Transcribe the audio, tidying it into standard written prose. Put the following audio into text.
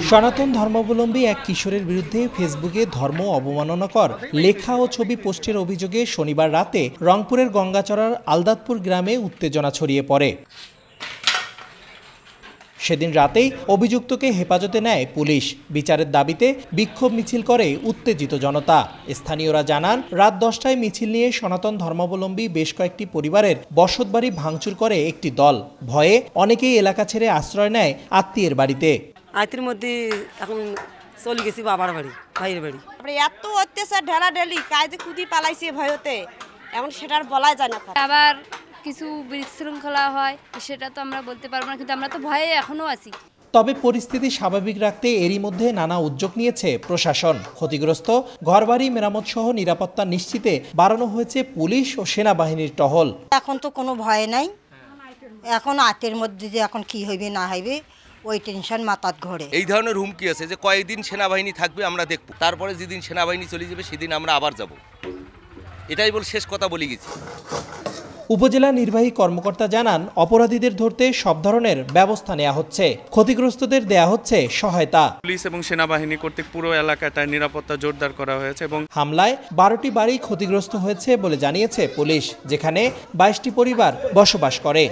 সনাতন ধর্মাবলম্বী এক কিশোরের বিরুদ্ধে ফেসবুকে ধর্ম অবমাননাকর লেখা ও ছবি পোস্টের অভিযোগে শনিবার রাতে রংপুরের গঙ্গাচড়ার আলদাতপুর গ্রামে উত্তেজনা ছড়িয়ে পড়ে। সেদিন রাতেই অভিযুক্তকে হেফাজতে নেয় পুলিশ। বিচারের দাবিতে বিক্ষোভ মিছিল করে উত্তেজিত জনতা। স্থানীয়রা জানান, রাত 10টায় মিছিল নিয়ে সনাতন ধর্মাবলম্বী বেশ কয়েকটি পরিবারের বসতবাড়ি ভাঙচুর করে একটি দল। ভয়ে অনেকেই এলাকা ছেড়ে আশ্রয় নেয় আত্মীয়ের বাড়িতে। আত্মীয়ের মধ্যে এখন চলে গেছি বাবার বাড়ি, ভাইয়ের বাড়ি। এত অত্যাচার ঢেলাঢেলি কাজে খুদি পালাইছে ভয়তে, এখন সেটার বলা যায় না। আবার কিছু বিশৃঙ্খলা হয় সেটা তো আমরা বলতে পারবো না, কিন্তু আমরা তো ভয়ে এখনো আছি। তবে পরিস্থিতি স্বাভাবিক রাখতে এরই মধ্যে নানা উদ্যোগ নিয়েছে প্রশাসন। ক্ষতিগ্রস্ত ঘরবাড়ি মেরামত সহ নিরাপত্তা নিশ্চিতে বাড়ানো হয়েছে পুলিশ ও সেনাবাহিনীর টহল। এখন তো কোনো ভয় নাই, এখন আতের মধ্যে যে এখন কি হইবে না হইবে ওই টেনশন মাথাত ঘোরে। এই ধরনের হুমকি আছে যে কয়েকদিন সেনাবাহিনী থাকবে, আমরা দেখব, তারপরে যেদিন সেনাবাহিনী চলে যাবে সেদিন আমরা আবার যাব। এটাই বল শেষ কথা বলে গেছি। উপজেলা নির্বাহী কর্মকর্তা জানান, অপরাধীদের ধরতে সব ধরনের ব্যবস্থা নেওয়া হচ্ছে। ক্ষতিগ্রস্তদের দেয়া হচ্ছে সহায়তা। পুলিশ এবং সেনাবাহিনী কর্তৃক পুরো এলাকাটায় নিরাপত্তা জোরদার করা হয়েছে এবং হামলায় 12টি বাড়ি ক্ষতিগ্রস্ত হয়েছে বলে জানিয়েছে পুলিশ, যেখানে 22টি পরিবার বসবাস করে।